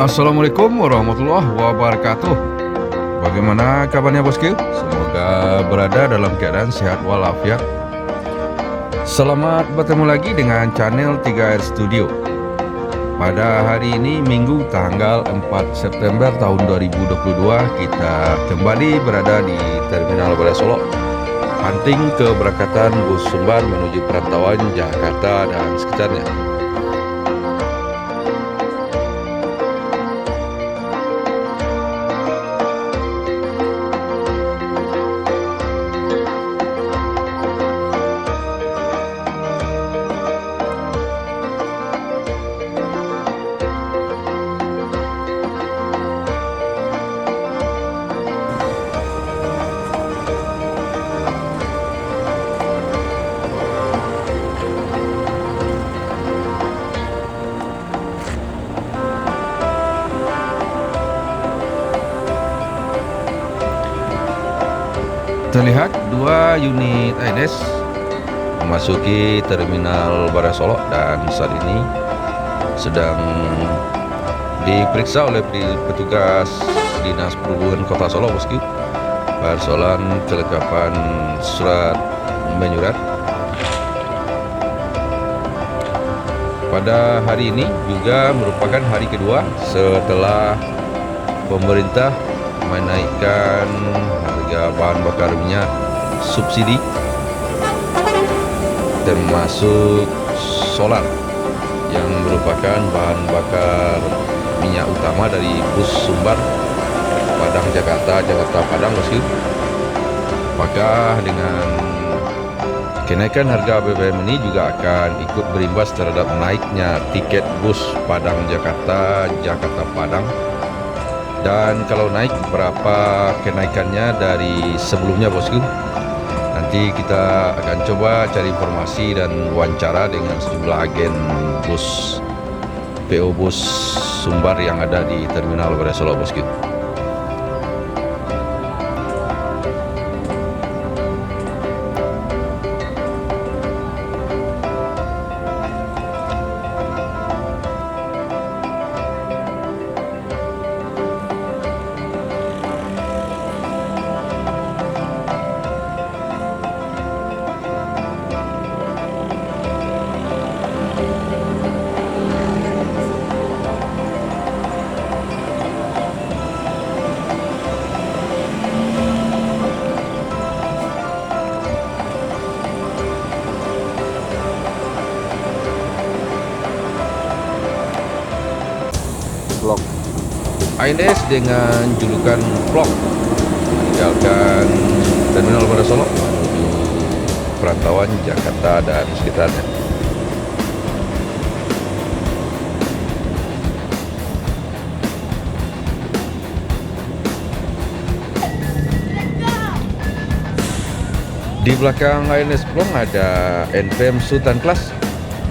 Assalamualaikum warahmatullahi wabarakatuh. Bagaimana kabarnya bosku? Semoga berada dalam keadaan sehat walafiat. Selamat bertemu lagi dengan channel 3R Studio. Pada hari ini Minggu tanggal 4 September tahun 2022, kita kembali berada di Terminal Bandara Solok, hunting keberangkatan bus Sumbar menuju perantauan Jakarta dan sekitarnya. Terlihat dua unit ANS memasuki Terminal Bandara Solok dan saat ini sedang diperiksa oleh petugas Dinas Perhubungan Kota Solok bosku, persoalan kelengkapan surat menyurat. Pada hari ini juga merupakan hari kedua setelah pemerintah menaikkan harga bahan bakar minyak subsidi termasuk solar yang merupakan bahan bakar minyak utama dari bus Sumbar Padang Jakarta Padang bosku. Maka dengan kenaikan harga BBM ini juga akan ikut berimbas terhadap naiknya tiket bus Padang Jakarta Padang. Dan kalau naik, berapa kenaikannya dari sebelumnya bosku? Nanti kita akan coba cari informasi dan wawancara dengan sejumlah agen bus PO Bus Sumbar yang ada di Terminal Bandara Solok bosku. Vlog ANS dengan julukan vlog meninggalkan Terminal Bandara Solok menuju perantauan Jakarta dan sekitarnya. Di belakang ANS Plong ada NPM Sultan Class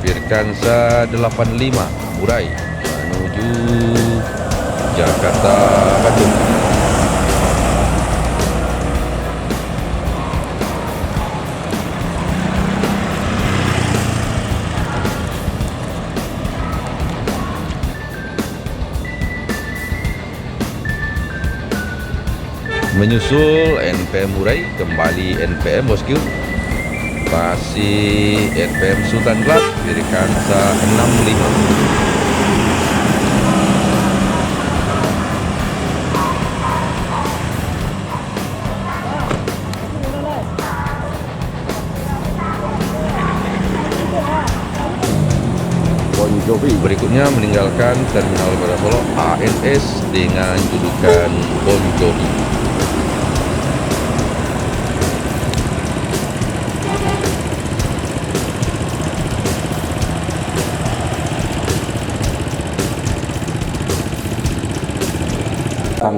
Virkansa 85 Murai menuju Jakarta Bandung. Menyusul NPM Murai kembali NPM bosku, masih NPM Sultan Class Virkansa 65. Berikutnya meninggalkan Terminal Bandara Solok ANS dengan julukan Bon Jovi.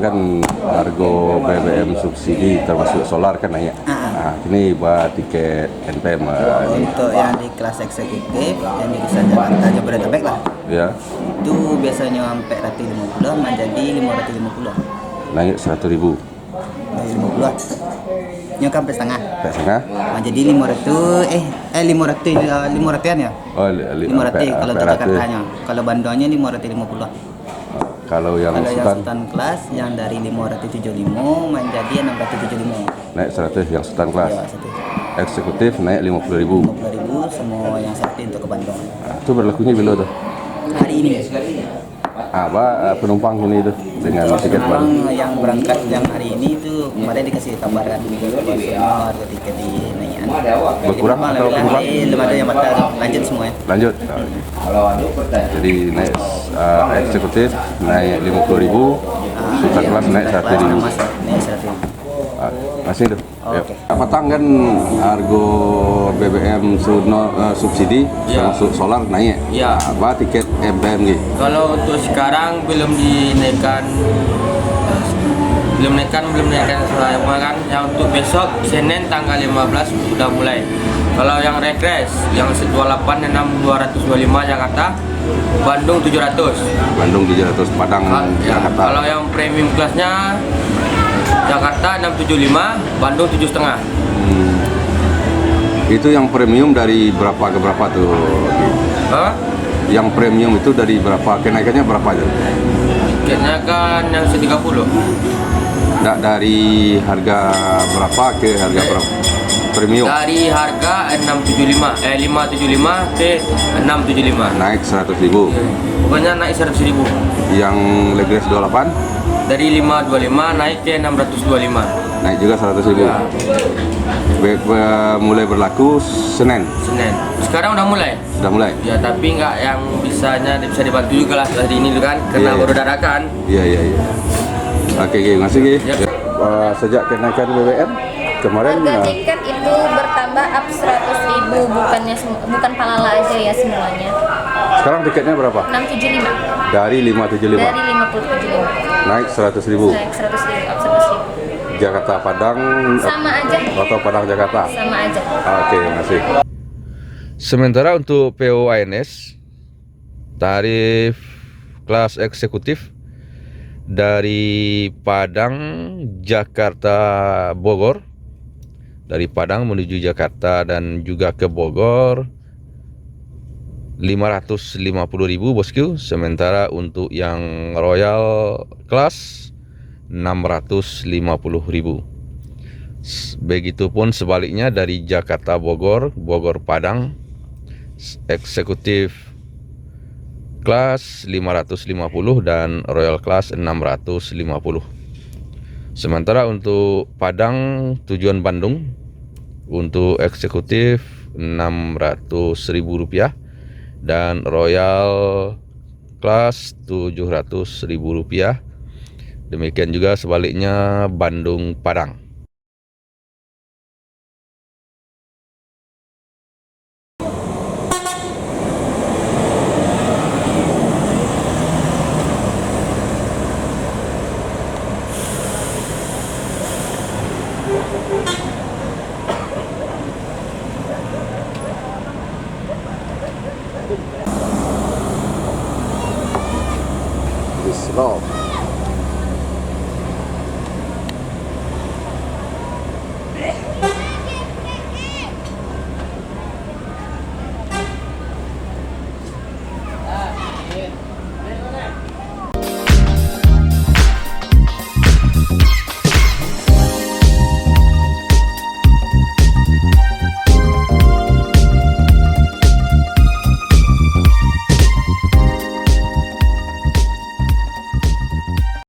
Kan harga BBM subsidi termasuk solar kan naik. Nah, ini buat tiket NPM. Untuk yang di kelas eksekutif yang di kisah Jakarta Jabodetabek lah. Ya. Itu biasanya sampai 150 menjadi 550. Naik 100.000. 50. Yang sampai setengah. Sampai setengah. Jadi 500-an ya. Oh, 500 kalau di Jakartanya. Kalau Bandungnya 550. Kalau yang Kalau yang Sultan Sultan kelas yang dari 575 menjadi 675. naik 100 yang Sultan kelas. Ya, satu. Eksekutif naik 50.000. 50.000 semua yang sakti untuk ke Bandung. Nah, itu berlakunya bila tuh? Hari ini Penumpang ini tuh dengan tiket baru. memang yang berangkat yang hari ini itu kemarin dikasih kabaran semua tiket dinaikkan. Berkurang atau berubah? Belum ada yang batal, lanjut semua ya. Lanjut. Jadi naik eksekutif naik 50.000, Sultan kelas naik 100.000. Naik 100.000. Masih tuh. Oke. Patang kan harga BBM subsidi Ya. termasuk solar naik. Ya. Apa tiket MPM gitu? Kalau untuk sekarang belum dinaikkan, belum naikkan selama kan. Yang untuk besok Senin tanggal 15 sudah mulai. Kalau yang regres yang 28 225 Jakarta, Bandung 700. Bandung 700, Padang Ya, Jakarta. kalau yang premium kelasnya Jakarta 675, Bandung 7,5. Itu yang premium dari berapa ke berapa tuh? Hah? Yang premium itu dari berapa? Kenaikannya berapa aja? Tiketnya kan yang 130. Nggak dari harga berapa ke harga berapa? Premium Dari harga 575 ke 675. naik 100.000. Pokoknya naik 100.000. Yang Legres 28 Dari 525 naik ke 625. naik juga 100.000. Ya, Mulai berlaku Senin. Senin. Sekarang udah mulai. Sudah mulai? Ya, tapi nggak yang bisa dibantu juga lah hari ini kan, Iya, karena iya. baru dadakan. Iya. Oke, Gi. Masih Gi. Ya. Sejak kenaikan BBM kemarin Harga tiket itu bertambah up 100.000, bukan Palala aja ya semuanya. sekarang tiketnya berapa? 675 Dari 575 dari 575 naik 100.000. naik 100.000 up 100.000. Jakarta Padang Sama aja. atau Padang Jakarta. Sama aja. Oke, masih. Sementara untuk POANS tarif kelas eksekutif dari Padang Jakarta Bogor, dari Padang menuju Jakarta dan juga ke Bogor 550.000 bosku. Sementara untuk yang Royal Class 650.000. Begitupun sebaliknya dari Jakarta Bogor, Bogor Padang eksekutif kelas 550 dan Royal Class 650. Sementara untuk Padang tujuan Bandung untuk eksekutif Rp600.000 dan Royal Class Rp700.000. Demikian juga sebaliknya Bandung Padang.